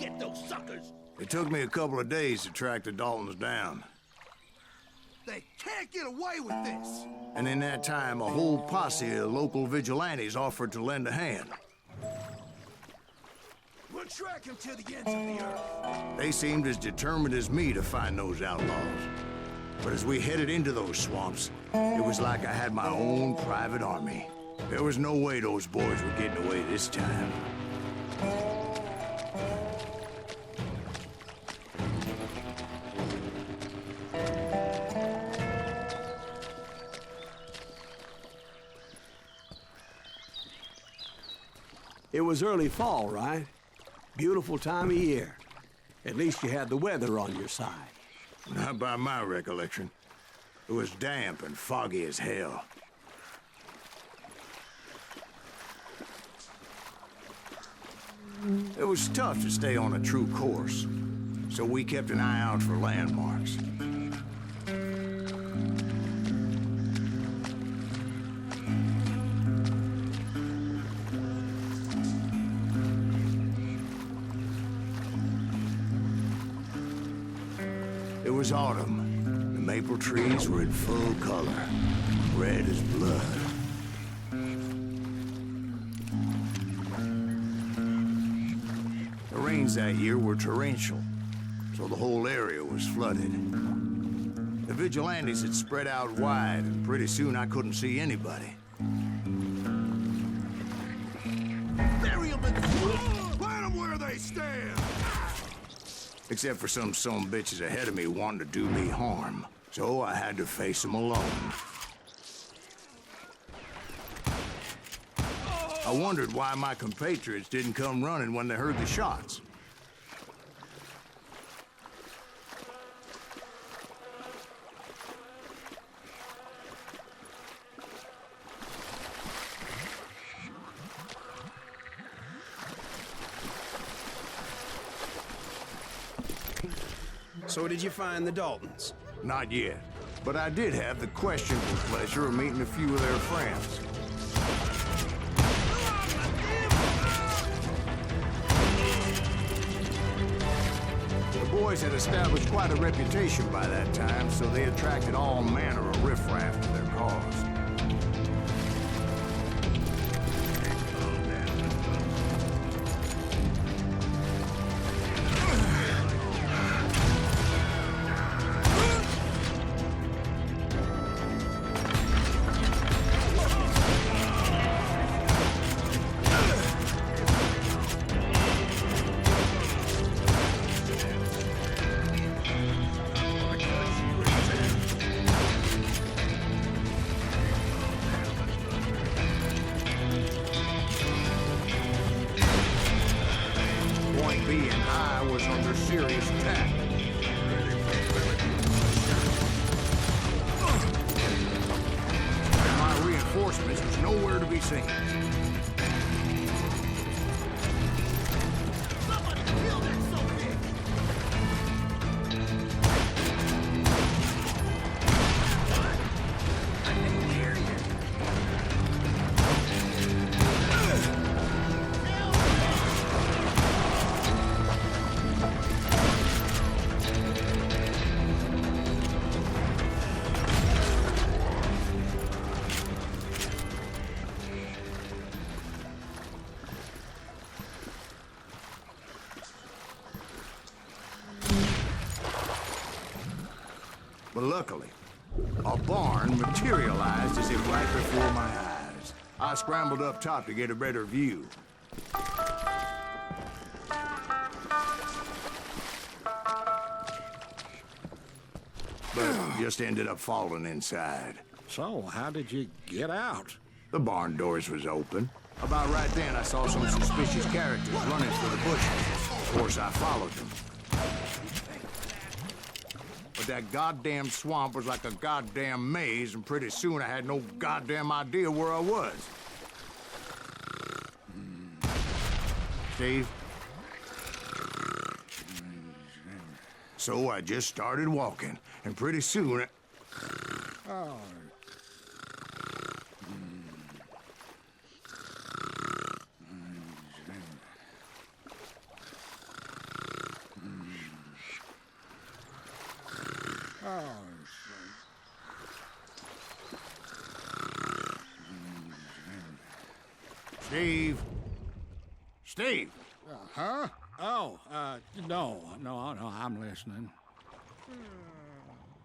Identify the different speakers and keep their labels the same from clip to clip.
Speaker 1: Get those suckers!
Speaker 2: It took me a couple of days to track the Daltons down.
Speaker 1: They can't get away with this!
Speaker 2: And in that time, a whole posse of local vigilantes offered to lend a hand.
Speaker 1: We'll track him to the ends of the earth.
Speaker 2: They seemed as determined as me to find those outlaws. But as we headed into those swamps, it was like I had my own private army. There was no way those boys were getting away this time.
Speaker 3: It was early fall, right? Beautiful time of year. At least you had the weather on your side.
Speaker 2: Not by my recollection. It was damp and foggy as hell. It was tough to stay on a true course, so we kept an eye out for landmarks. It was autumn. The maple trees were in full color, red as blood. The rains that year were torrential, so the whole area was flooded. The vigilantes had spread out wide, and pretty soon I couldn't see anybody.
Speaker 1: Bury them in the swamp! Plant them where they stand!
Speaker 2: Except for some bitches ahead of me wanting to do me harm. So I had to face them alone. I wondered why my compatriots didn't come running when they heard the shots.
Speaker 4: So did you find the Daltons?
Speaker 2: Not yet, but I did have the questionable pleasure of meeting a few of their friends. The boys had established quite a reputation by that time, so they attracted all manner of riffraff to their cause. But luckily, a barn materialized as if right before my eyes. I scrambled up top to get a better view. But just ended up falling inside.
Speaker 5: So, how did you get out?
Speaker 2: The barn doors was open. About right then, I saw some suspicious characters running through the bushes. Of course, I followed them. But that goddamn swamp was like a goddamn maze, and pretty soon I had no goddamn idea where I was. Steve? So I just started walking, and pretty soon...
Speaker 5: Oh.
Speaker 2: Steve? Steve!
Speaker 5: Huh? Oh, no, I'm listening.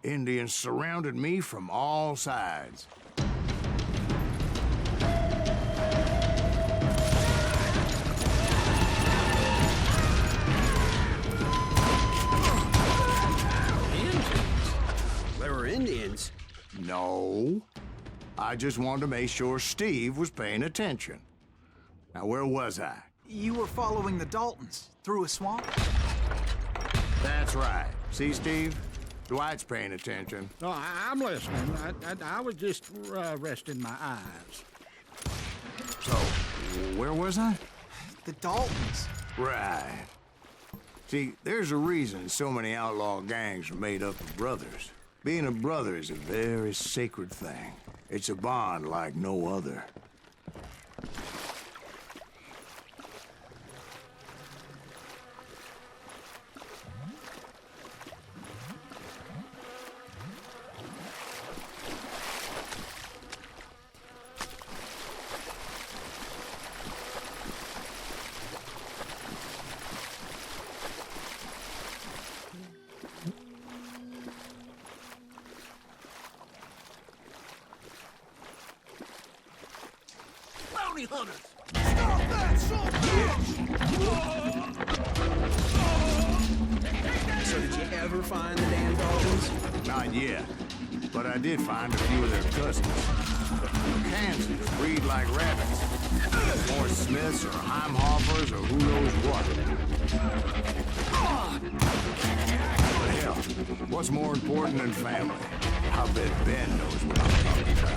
Speaker 2: Indians surrounded me from all sides.
Speaker 4: There were Indians.
Speaker 2: No. I just wanted to make sure Steve was paying attention. Now, where was I?
Speaker 6: You were following the Daltons through a swamp?
Speaker 2: That's right. See, Steve? Dwight's paying attention.
Speaker 5: No, I'm listening. I was just resting my eyes.
Speaker 2: So, where was I?
Speaker 6: The Daltons.
Speaker 2: Right. See, there's a reason so many outlaw gangs are made up of brothers. Being a brother is a very sacred thing. It's a bond like no other.
Speaker 1: Bounty hunters! Stop that, son
Speaker 4: So did you ever find the damn Daltons?
Speaker 2: Not yet. But I did find a few of their cousins. Kansans breed like rabbits. More Smiths or Heimhoffers or who knows what. But hell, what's more important than family? I bet Ben knows what I'm talking about.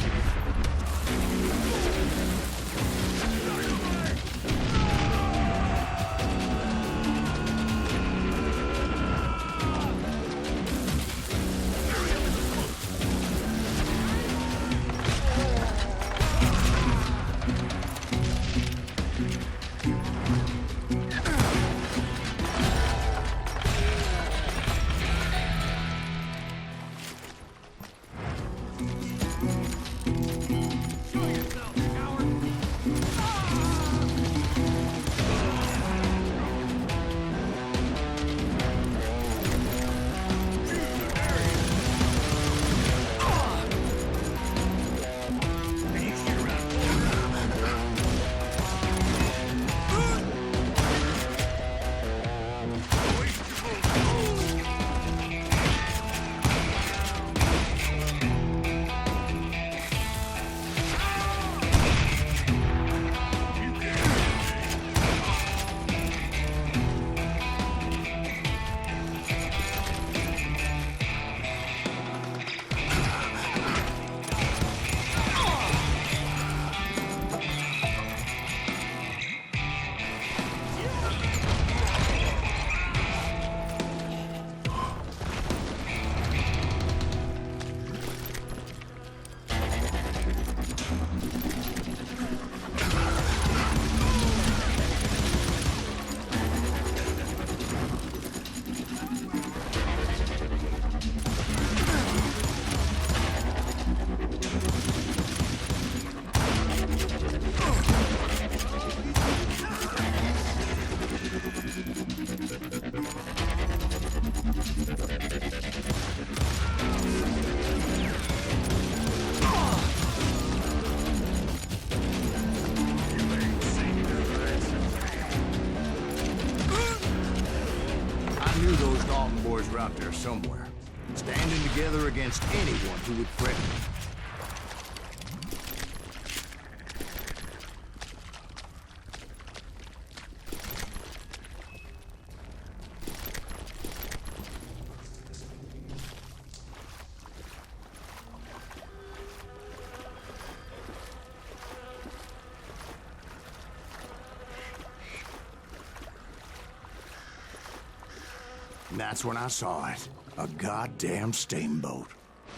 Speaker 2: Out there somewhere, standing together against anyone who would threaten them. And that's when I saw it. A goddamn steamboat.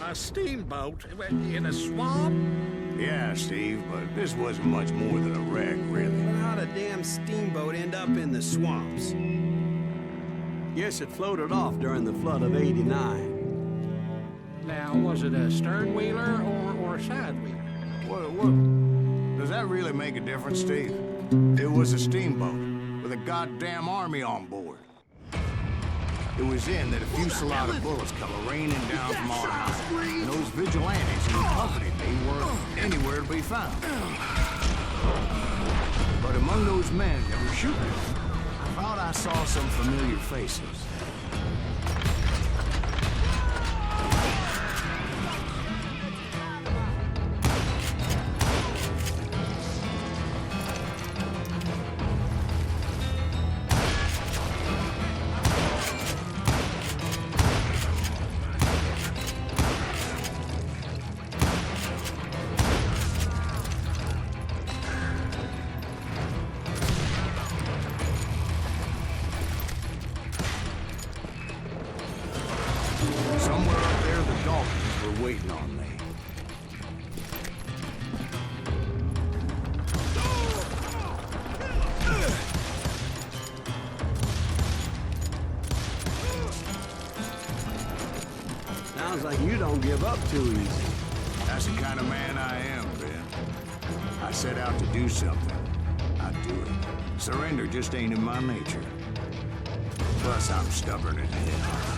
Speaker 5: A steamboat in a swamp?
Speaker 2: Yeah, Steve, but this wasn't much more than a wreck, really.
Speaker 4: But how'd a damn steamboat end up in the swamps?
Speaker 3: Guess it floated off during the flood of '89.
Speaker 5: Now, was it a stern wheeler or a side wheeler?
Speaker 2: What? Does that really make a difference, Steve? It was a steamboat with a goddamn army on board. It was in that a fusillade of bullets come raining down from on high, and those vigilantes who accompanied me weren't anywhere to be found. But among those men that were shooting, I thought I saw some familiar faces. Somewhere up there, the Daltons were waiting on me.
Speaker 3: Sounds like you don't give up too easy.
Speaker 2: That's the kind of man I am, Ben. I set out to do something. I do it. Surrender just ain't in my nature. Plus, I'm stubborn as hell.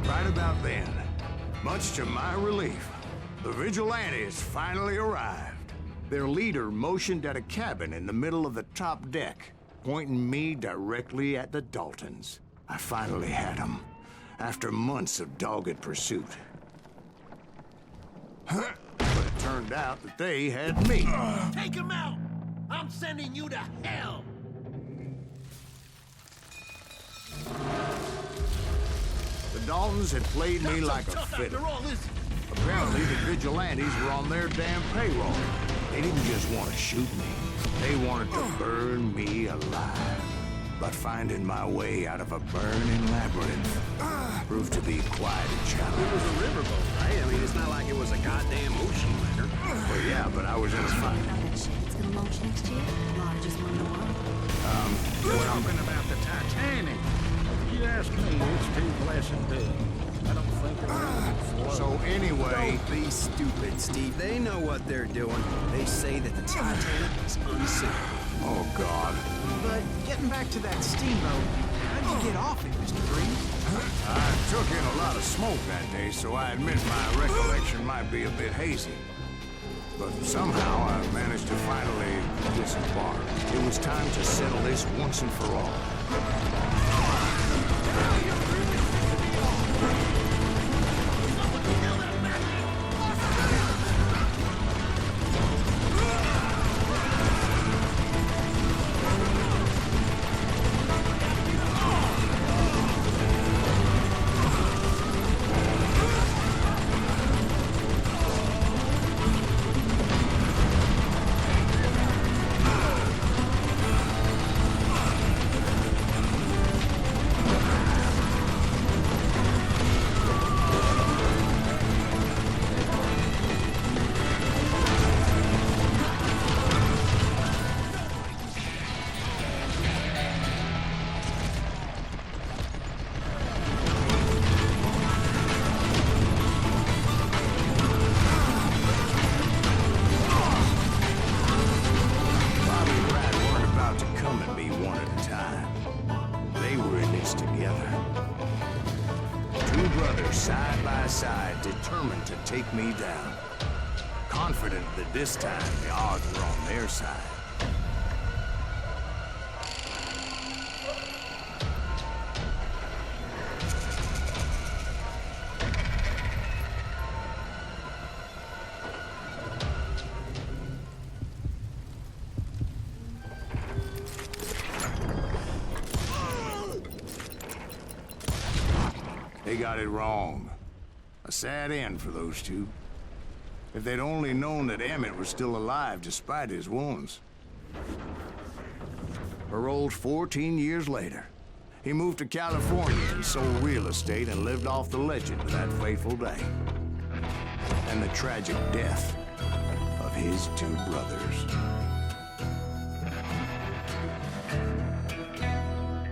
Speaker 2: Right about then, much to my relief, the vigilantes finally arrived. Their leader motioned at a cabin in the middle of the top deck, pointing me directly at the Daltons. I finally had them, after months of dogged pursuit. But it turned out that they had me.
Speaker 1: Take him out! I'm sending you to hell!
Speaker 2: The Daltons had played me like a fiddle. Apparently, the vigilantes were on their damn payroll. They didn't just want to shoot me. They wanted to burn me alive. But finding my way out of a burning labyrinth proved to be quite a challenge.
Speaker 4: It was a riverboat, right? I mean, it's not like it was a goddamn ocean liner.
Speaker 2: Well, yeah, but I was in a fight.
Speaker 7: It's gonna launch next year. Largest one in the world.
Speaker 5: We're talking about the Titanic. If you ask me, it's too blessed big. I don't think it'll float.
Speaker 2: So anyway,
Speaker 4: Don't be stupid, Steve. They know what they're doing. They say that the Titanic is unsinkable.
Speaker 2: oh God.
Speaker 6: But getting back to that steamboat, how'd you get off it, Mr. Greaves?
Speaker 2: I took in a lot of smoke that day, so I admit my recollection might be a bit hazy. But somehow I managed to finally disembark. It was time to settle this once and for all. Determined to take me down. Confident that this time the odds were on their side. They got it wrong. A sad end for those two. If they'd only known that Emmett was still alive despite his wounds. Paroled 14 years later, he moved to California and sold real estate and lived off the legend of that fateful day. And the tragic death of his two brothers.